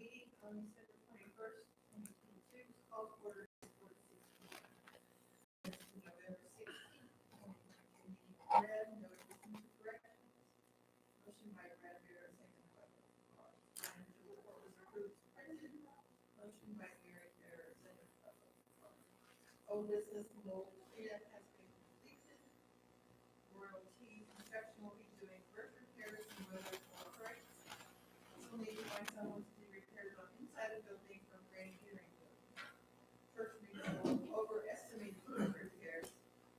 meeting on December 21st, 2022, is called to order at 4:16. November 16th, 2022, meeting read, no additions or corrections. Motion by Bradbury, second by Clark. Financial report was approved as printed. Motion by Mary Fair, second by Clark. Old business, mold cleanup has been completed. Royal T Construction will be doing roof repairs and weather uprights. We'll need to find someone to do repairs on inside of building from Grand Hearing Building. First reading will overestimate roof repairs.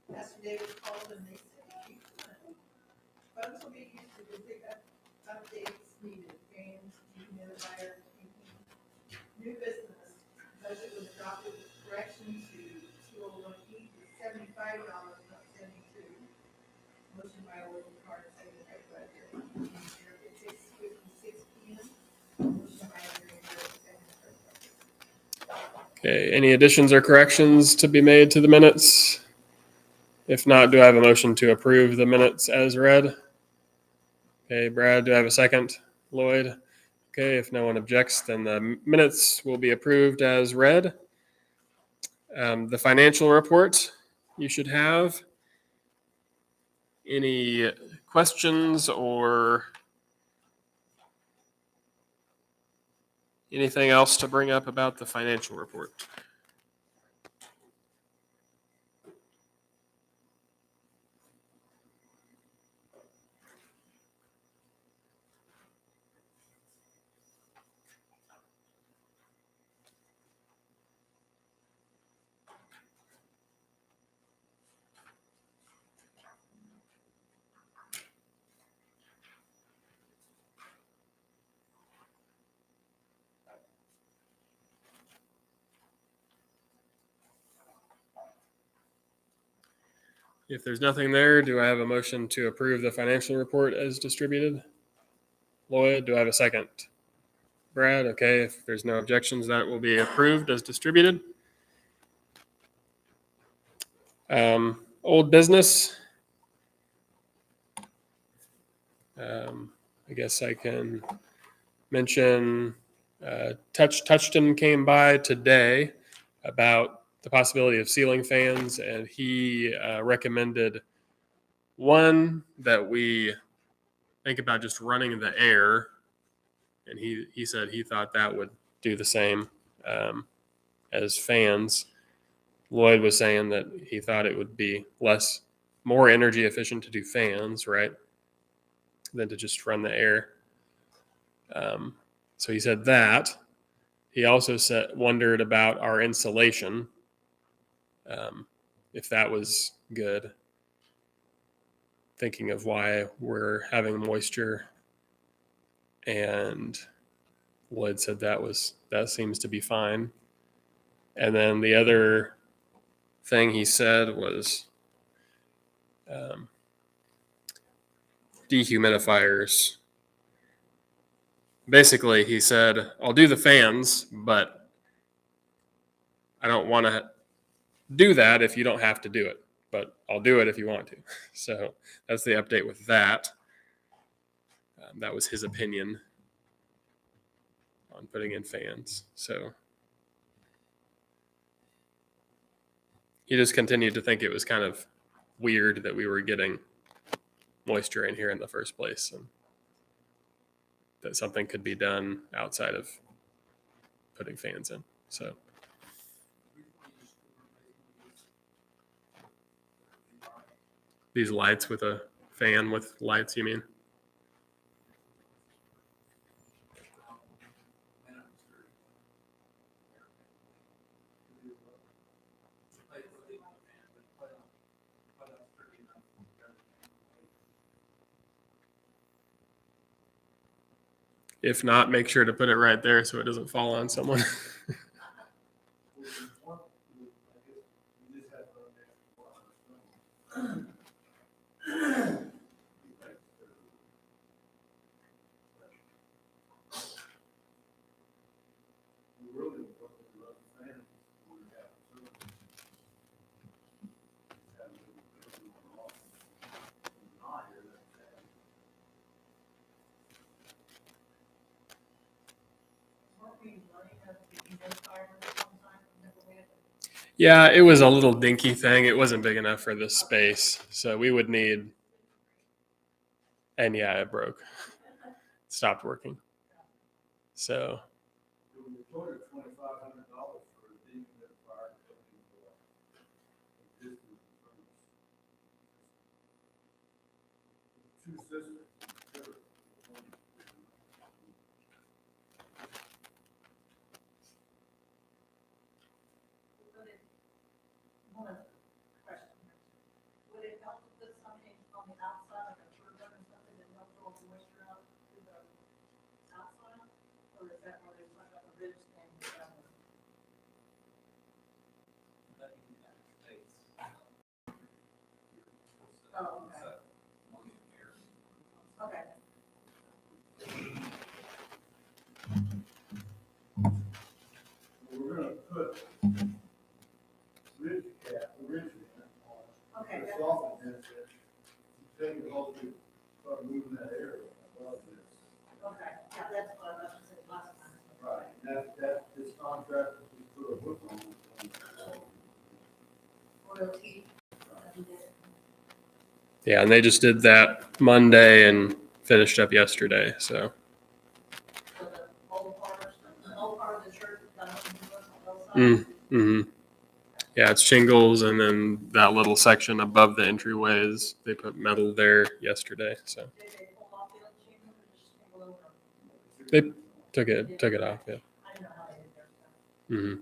Pastor David called and they said, "Hey, funds will be used to pick up updates needed, fans, dehumidifier, painting. New business, budget was adopted with correction to 201E to $75, not 72. Motion by Alderman Carter, second by Bradbury. It's 6:56 p.m. Motion by Mary Fair, second by Bradbury. Okay, any additions or corrections to be made to the minutes? If not, do I have a motion to approve the minutes as read? Okay, Brad, do I have a second? Lloyd? Okay, if no one objects, then the minutes will be approved as read. The financial report you should have. Any questions or anything else to bring up about the financial report? If there's nothing there, do I have a motion to approve the financial report as distributed? Lloyd, do I have a second? Brad, okay, if there's no objections, that will be approved as distributed. Old business. I guess I can mention Touchton came by today about the possibility of ceiling fans, and he recommended one that we think about just running the air, and he said he thought that would do the same as fans. Lloyd was saying that he thought it would be more energy efficient to do fans, right, than to just run the air. So he said that. He also wondered about our insulation, if that was good, thinking of why we're having moisture. And Lloyd said that seems to be fine. And then the other thing he said was dehumidifiers. Basically, he said, I'll do the fans, but I don't want to do that if you don't have to do it, but I'll do it if you want to. So that's the update with that. That was his opinion on putting in fans. So he just continued to think it was kind of weird that we were getting moisture in here in the first place, and that something could be done outside of putting fans in. So these lights with a fan with lights, you mean? If not, make sure to put it right there so it doesn't fall on someone. we running up the event fire sometime? Never went. Yeah, it was a little dinky thing. It wasn't big enough for this space. So we would need, and yeah, it broke. Stopped working. So It was reported $2,500 for a deep that fire existing two systems. Would it, one of the questions, would it help to put something on the outside, like a turban or something that helps all the moisture out to the outside? Or is that where there's like a ridge thing? Oh, okay. Okay. We're gonna put ridge cap, the ridge vent on. Okay, The that's- soffit vent that you take it all to start moving that area above this. Okay, yeah, that's what I was saying last time. Right, that, this contract, we put a hook on it. Royalty. yeah, and they just did that Monday and finished up yesterday. So So the whole part of the church, that on both sides? mm-hmm. Yeah, it's shingles, and then that little section above the entryways, they put metal there yesterday. So Did they pull off the other shingle or just shingle over? they took it off. Yeah. I don't know how they did their stuff. Mm-hmm.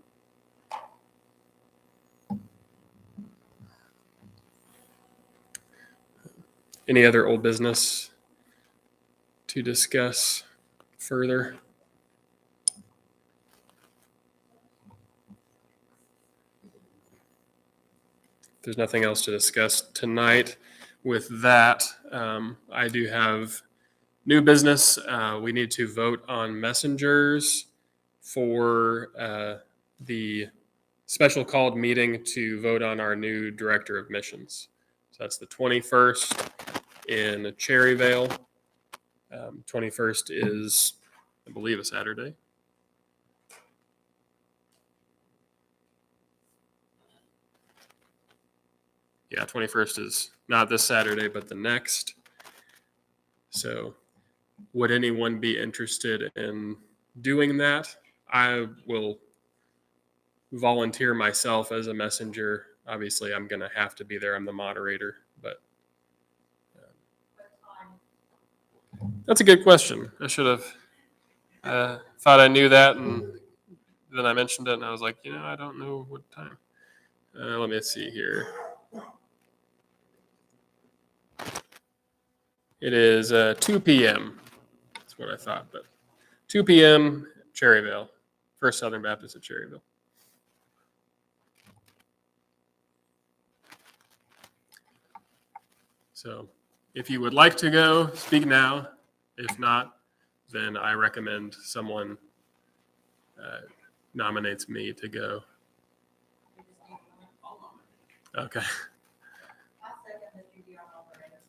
Any other old business to discuss further? If there's nothing else to discuss tonight. With that, I do have new business. We need to vote on messengers for the special called meeting to vote on our new director of missions. So that's the 21st in Cherryvale. 21st is, I believe, a Saturday. Yeah, 21st is not this Saturday, but the next. So would anyone be interested in doing that? I will volunteer myself as a messenger. Obviously, I'm going to have to be there. I'm the moderator, but What time? that's a good question. I should have thought I knew that, and then I mentioned it, and I was like, I don't know what time. Let me see here. It is 2 p.m. That's what I thought, but 2 p.m. Cherryvale, First Southern Baptist at Cherryvale. So if you would like to go, speak now. If not, then I recommend someone nominates me to go. We just need one. Okay. I second that you be our moderator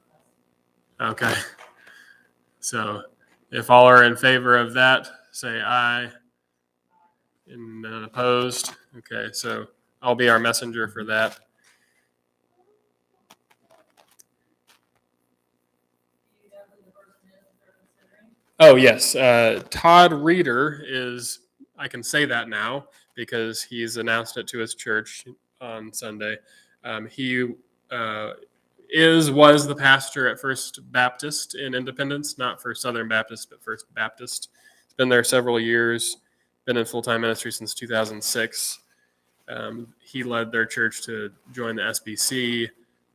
for us. Okay. So if all are in favor of that, say aye. And none opposed. Okay, so I'll be our messenger for that. Do you know who the person is that they're considering? Oh, yes. Todd Reeder is, I can say that now because he's announced it to his church on Sunday. He was the pastor at First Baptist in Independence, not for Southern Baptist, but First Baptist. He's been there several years, been in full-time ministry since 2006. He led their church to join the SBC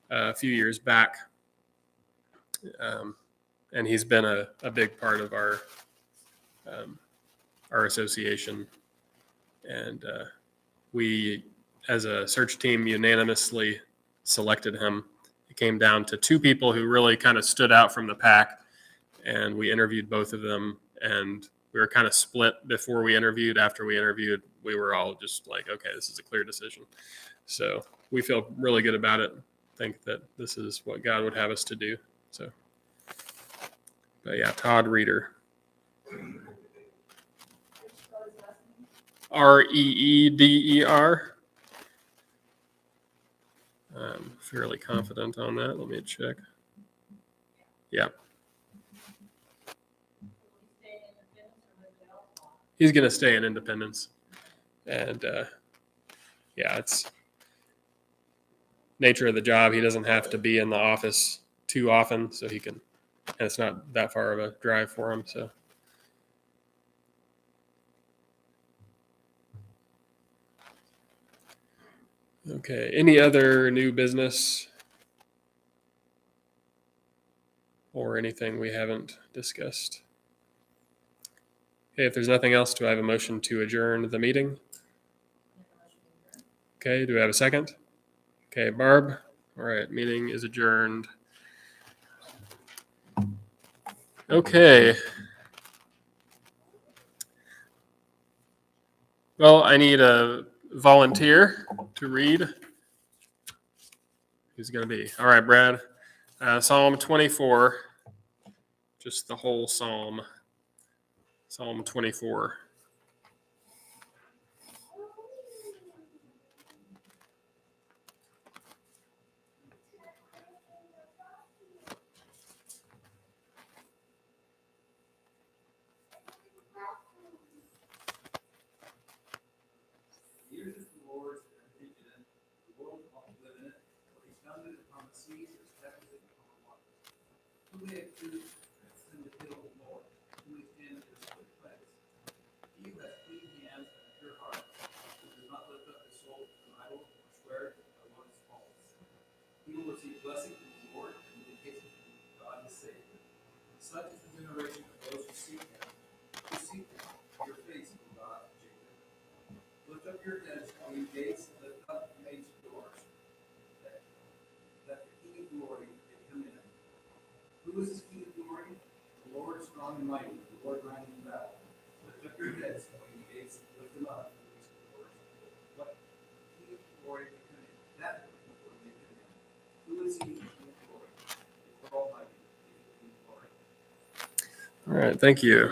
a few years back. And he's been a big part of our association. And we, as a search team, unanimously selected him. It came down to two people who really kind of stood out from the pack, and we interviewed both of them. And we were kind of split before we interviewed. After we interviewed, we were all just like, okay, this is a clear decision. So we feel really good about it. Think that this is what God would have us to do. So. But yeah, Todd Reeder. Which spell his last Reeder. I'm fairly confident on that. Let me check. Yeah. He's going to stay in Independence. And yeah, it's nature of the job. He doesn't have to be in the office too often, so he can, and it's not that far of a drive for him. So. Okay, any other new business or anything we haven't discussed? Okay, if there's nothing else, do I have a motion to adjourn the meeting? Okay, do I have a second? Okay, Barb. All right, meeting is adjourned. Okay. Well, I need a volunteer to read. Who's going to be? All right, Brad. Psalm 24, just the whole psalm. Psalm 24. The earth is the Lord's and everything in it, the world and all who live in it, for he founded it upon the seas, and established it upon the waters. Who may accuse in the hill of the Lord? Who may stand in his holy place? He who has clean hands and a pure heart, who does not lift up his soul to an idol, or swear by what is false. He will receive blessing from the Lord, and vindication from God his Savior. Such is the generation of those who seek him, your face, O God, Jacob. Lift up your heads, all you gates, lift up the gates doors, that the King of glory may come in. Who is this King of glory? The Lord strong and mighty, the Lord mighty in battle. Lift up your heads, all you gates, lift them up, the gates doors. What King of glory may come in? That King of glory may come in. Who is he, the King of glory? The Almighty, the King of glory. All right, thank you.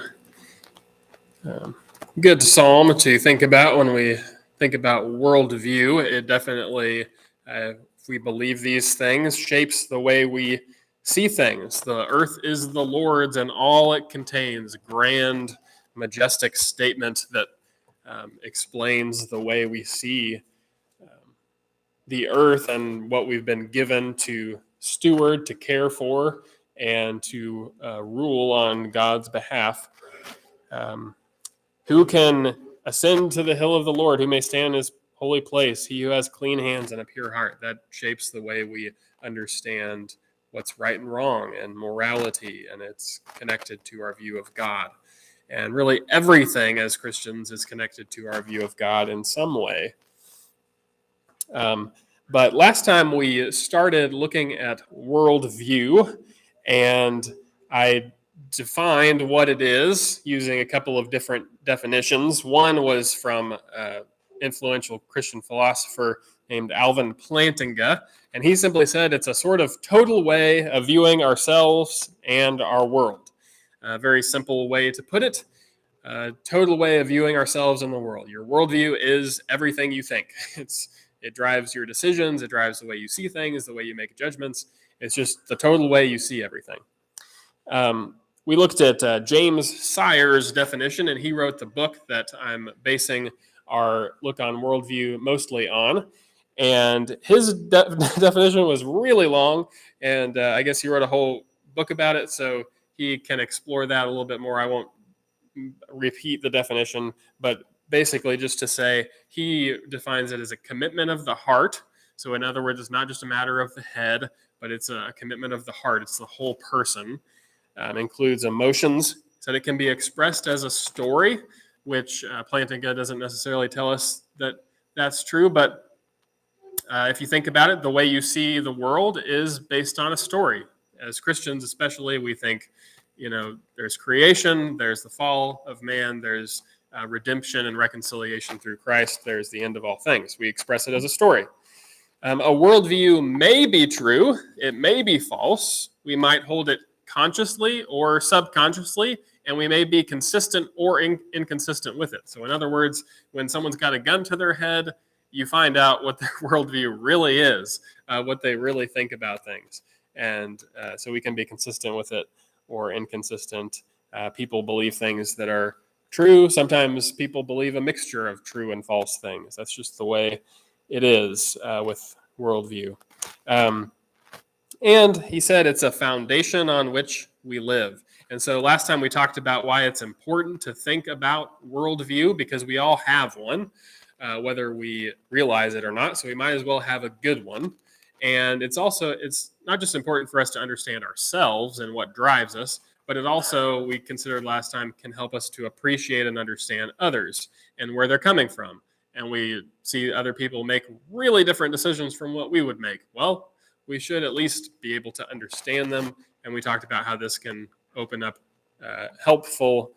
Good psalm to think about when we think about worldview. It definitely, if we believe these things, shapes the way we see things. The earth is the Lord's and all it contains. Grand, majestic statement that explains the way we see the earth and what we've been given to steward, to care for, and to rule on God's behalf. Who can ascend to the hill of the Lord? Who may stand in his holy place? He who has clean hands and a pure heart. That shapes the way we understand what's right and wrong and morality, and it's connected to our view of God. And really everything as Christians is connected to our view of God in some way. But last time we started looking at worldview, and I defined what it is using a couple of different definitions. One was from influential Christian philosopher named Alvin Plantinga, and he simply said it's a sort of total way of viewing ourselves and our world. A very simple way to put it. Total way of viewing ourselves and the world. Your worldview is everything you think. It drives your decisions. It drives the way you see things, the way you make judgments. It's just the total way you see everything. We looked at James Sire's definition, and he wrote the book that I'm basing our look on worldview mostly on. And his definition was really long, and I guess he wrote a whole book about it, so he can explore that a little bit more. I won't repeat the definition, but basically just to say he defines it as a commitment of the heart. So in other words, it's not just a matter of the head, but it's a commitment of the heart. It's the whole person. Includes emotions, so it can be expressed as a story, which Plantinga doesn't necessarily tell us that that's true, but if you think about it, the way you see the world is based on a story. As Christians especially, we think, there's creation, there's the fall of man, there's redemption and reconciliation through Christ, there's the end of all things. We express it as a story. A worldview may be true, it may be false, we might hold it consciously or subconsciously and we may be consistent or inconsistent with it. So in other words, when someone's got a gun to their head, you find out what their worldview really is, what they really think about things. And so we can be consistent with it or inconsistent. People believe things that are true. Sometimes people believe a mixture of true and false things. That's just the way it is with worldview. And he said it's a foundation on which we live. And so last time we talked about why it's important to think about worldview, because we all have one, whether we realize it or not. So we might as well have a good one. And it's not just important for us to understand ourselves and what drives us, but it also, we considered last time, can help us to appreciate and understand others and where they're coming from. And we see other people make really different decisions from what we would make. Well, we should at least be able to understand them. And we talked about how this can open up helpful,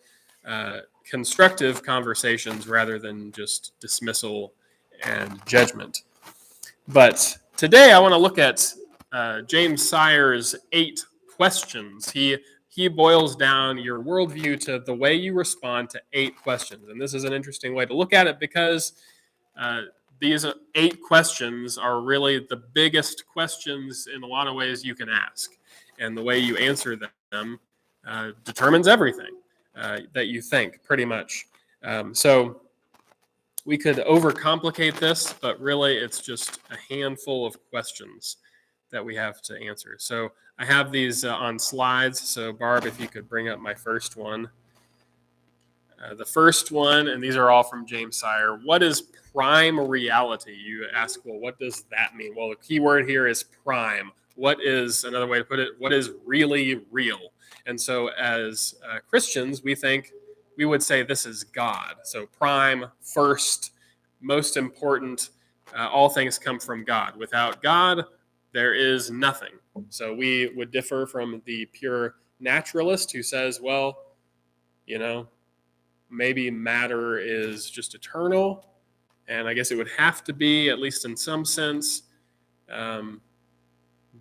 constructive conversations rather than just dismissal and judgment. But today I want to look at James Sire's 8 questions. He boils down your worldview to the way you respond to 8 questions. And this is an interesting way to look at it because these 8 questions are really the biggest questions in a lot of ways you can ask. And the way you answer them determines everything that you think, pretty much. So we could overcomplicate this, but really it's just a handful of questions that we have to answer. So I have these on slides. So Barb, if you could bring up my first one. The first one, and these are all from James Sire. What is prime reality? You ask, well, what does that mean? Well, the key word here is prime. What is, another way to put it, what is really real? And so as Christians, we would say this is God. So prime, first, most important, all things come from God. Without God, there is nothing. So we would differ from the pure naturalist who says, well, maybe matter is just eternal, and I guess it would have to be, at least in some sense.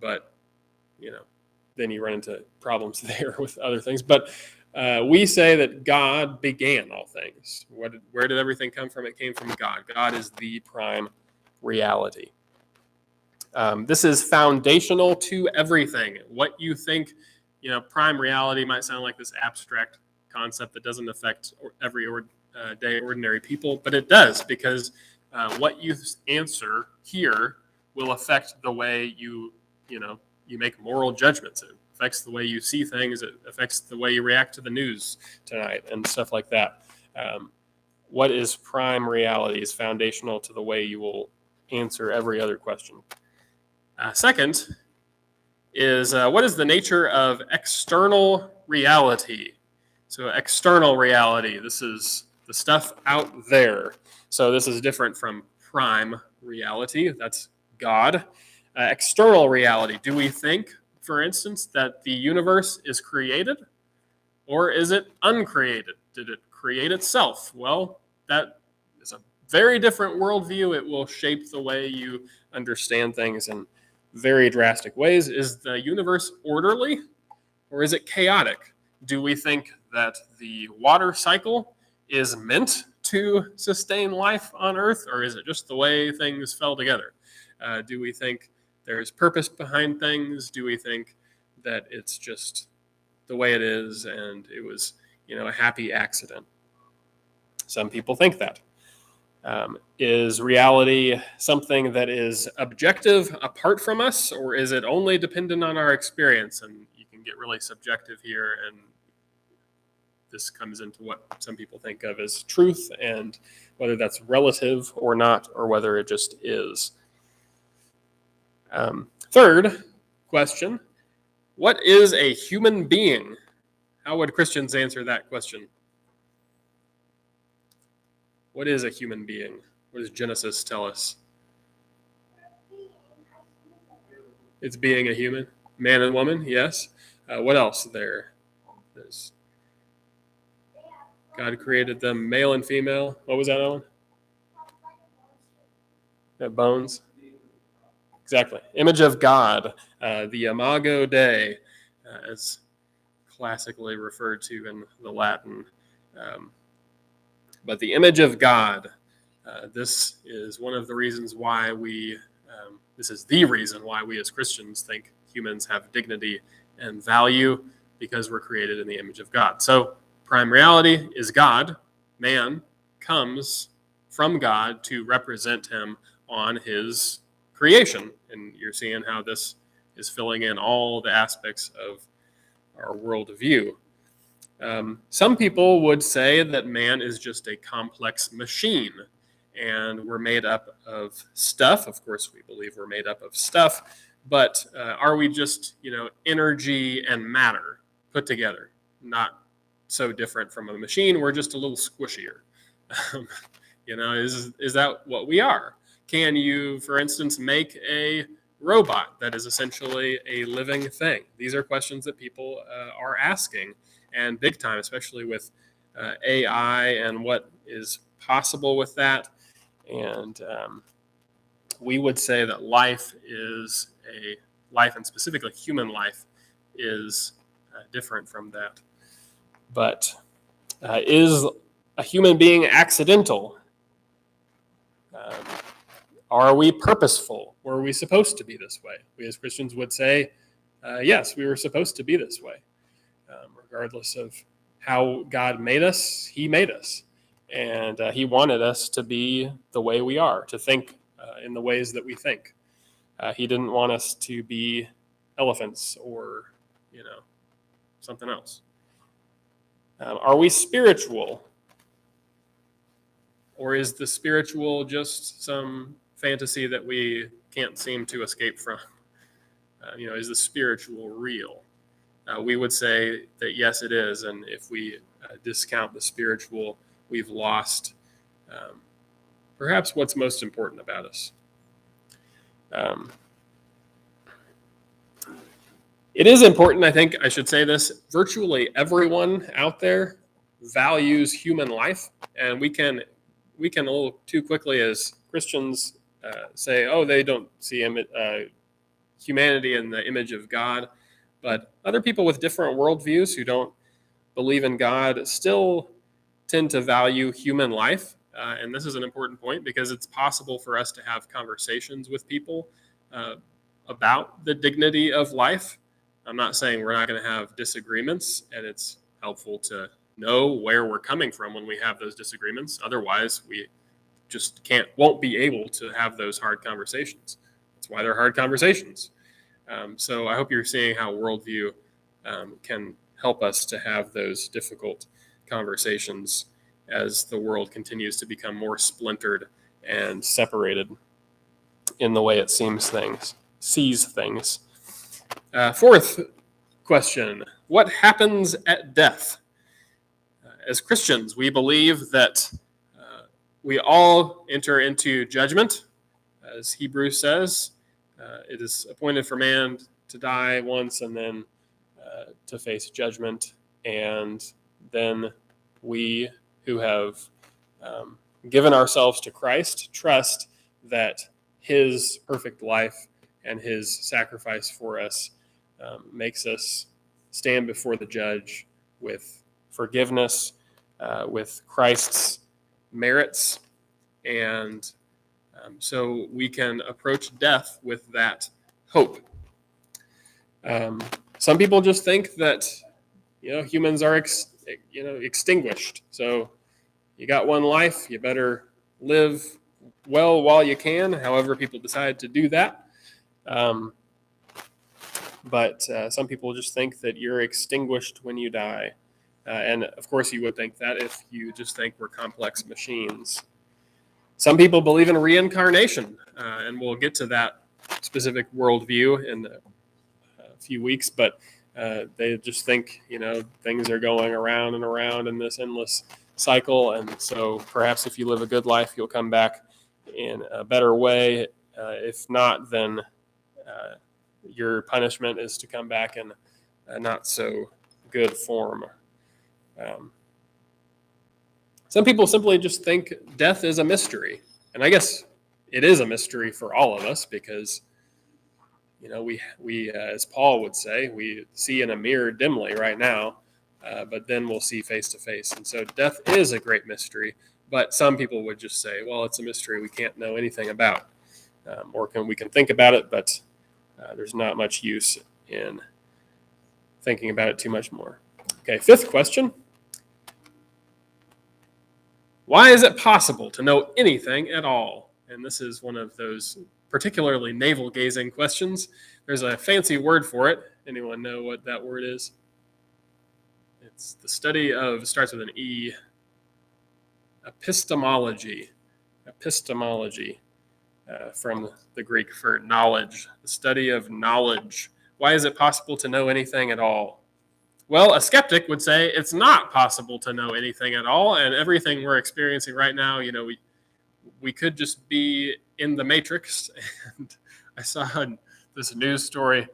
But, then you run into problems there with other things. But we say that God began all things. Where did everything come from? It came from God. God is the prime reality. This is foundational to everything. What you think, prime reality might sound like this abstract concept that doesn't affect everyday ordinary people, but it does, because what you answer here will affect the way you make moral judgments. It affects the way you see things. It affects the way you react to the news tonight and stuff like that. What is prime reality is foundational to the way you will answer every other question. Second is what is the nature of external reality? So external reality, this is the stuff out there. So this is different from prime reality. That's God. External reality. Do we think, for instance, that the universe is created, or is it uncreated? Did it create itself? Well, that is a very different worldview. It will shape the way you understand things in very drastic ways. Is the universe orderly, or is it chaotic? Do we think that the water cycle is meant to sustain life on Earth, or is it just the way things fell together? Do we think there's purpose behind things? Do we think that it's just the way it is and it was, a happy accident? Some people think that. Is reality something that is objective apart from us, or is it only dependent on our experience? And you can get really subjective here, and this comes into what some people think of as truth, and whether that's relative or not, or whether it just is. Third question, what is a human being? How would Christians answer that question? What is a human being? What does Genesis tell us? It's being a human, man and woman, yes. What else there? God created them male and female. What was that, Owen? Bones. Exactly. Image of God, the Imago Dei, as classically referred to in the Latin. But the image of God, this is one of the reasons why this is the reason why we as Christians think humans have dignity and value, because we're created in the image of God. So prime reality is God. Man comes from God to represent him on his creation. And you're seeing how this is filling in all the aspects of our worldview. Some people would say that man is just a complex machine and we're made up of stuff. Of course, we believe we're made up of stuff, but are we just, energy and matter put together? Not so different from a machine. We're just a little squishier. Is that what we are? Can you, for instance, make a robot that is essentially a living thing? These are questions that people are asking, and big time, especially with AI and what is possible with that. And we would say that life, and specifically human life, is different from that. But is a human being accidental? Are we purposeful? Were we supposed to be this way? We as Christians would say, yes, we were supposed to be this way. Regardless of how God made us, he made us. And he wanted us to be the way we are, to think in the ways that we think. He didn't want us to be elephants or, something else. Are we spiritual? Or is the spiritual just some fantasy that we can't seem to escape from? Is the spiritual real? We would say that yes, it is. And if we discount the spiritual, we've lost perhaps what's most important about us. It is important, I think I should say this, virtually everyone out there values human life, and we can a little too quickly as Christians say, oh, they don't see humanity in the image of God. But other people with different worldviews who don't believe in God still tend to value human life. And this is an important point because it's possible for us to have conversations with people about the dignity of life. I'm not saying we're not going to have disagreements, and it's helpful to know where we're coming from when we have those disagreements. Otherwise, we just won't be able to have those hard conversations. That's why they're hard conversations. So I hope you're seeing how worldview can help us to have those difficult conversations as the world continues to become more splintered and separated in the way it sees things. Fourth question, what happens at death? As Christians, we believe that we all enter into judgment. As Hebrews says, it is appointed for man to die once and then to face judgment. And then we who have given ourselves to Christ trust that his perfect life and his sacrifice for us makes us stand before the judge with forgiveness, with Christ's merits, and so we can approach death with that hope. Some people just think that humans are extinguished. So you got one life, you better live well while you can. However, people decide to do that. But some people just think that you're extinguished when you die. And of course, you would think that if you just think we're complex machines. Some people believe in reincarnation, and we'll get to that specific worldview in a few weeks. But they just think, things are going around and around in this endless cycle. And so perhaps if you live a good life, you'll come back in a better way. If not, then your punishment is to come back in a not so good form. Some people simply just think death is a mystery. And I guess it is a mystery for all of us because we as Paul would say, we see in a mirror dimly right now, but then we'll see face to face. And so death is a great mystery, but some people would just say, well, it's a mystery we can't know anything about, we can think about it, but there's not much use in thinking about it too much more. Okay, fifth question. Why is it possible to know anything at all? And this is one of those particularly navel-gazing questions. There's a fancy word for it. Anyone know what that word is? It's the study of, starts with an E, epistemology. Epistemology, from the Greek for knowledge, the study of knowledge. Why is it possible to know anything at all? Well, a skeptic would say it's not possible to know anything at all, and everything we're experiencing right now, we could just be in the Matrix. And I saw this news story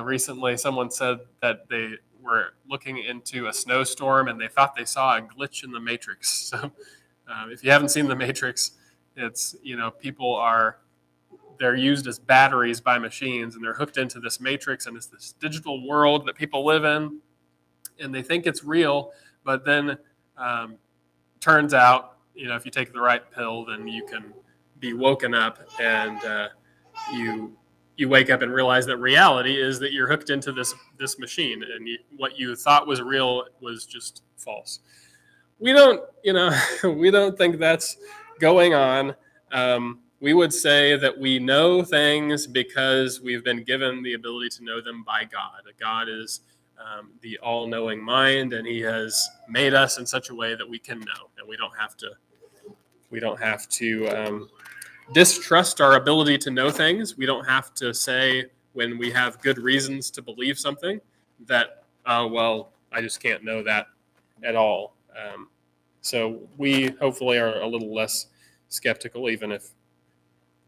recently. Someone said that they were looking into a snowstorm and they thought they saw a glitch in the Matrix. So if you haven't seen the Matrix, it's, they're used as batteries by machines, and they're hooked into this matrix, and it's this digital world that people live in, and they think it's real, but then turns out, if you take the right pill, then you can be woken up, and you wake up and realize that reality is that you're hooked into this machine, and what you thought was real was just false. We don't think that's going on. We would say that we know things because we've been given the ability to know them by God. God is the all-knowing mind, and He has made us in such a way that we can know, and we don't have to distrust our ability to know things. We don't have to say, when we have good reasons to believe something, that I just can't know that at all. So we hopefully are a little less skeptical, even if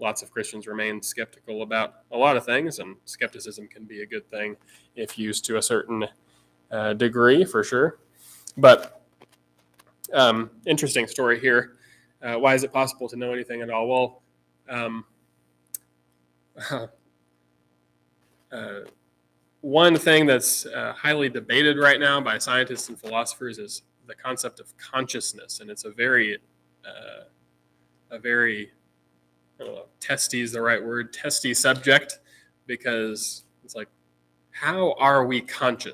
lots of Christians remain skeptical about a lot of things, and skepticism can be a good thing if used to a certain degree, for sure. But interesting story here. Why is it possible to know anything at all? Well, one thing that's highly debated right now by scientists and philosophers is the concept of consciousness, and it's a very I don't know, testy is the right word, testy subject, because it's like, how are we conscious?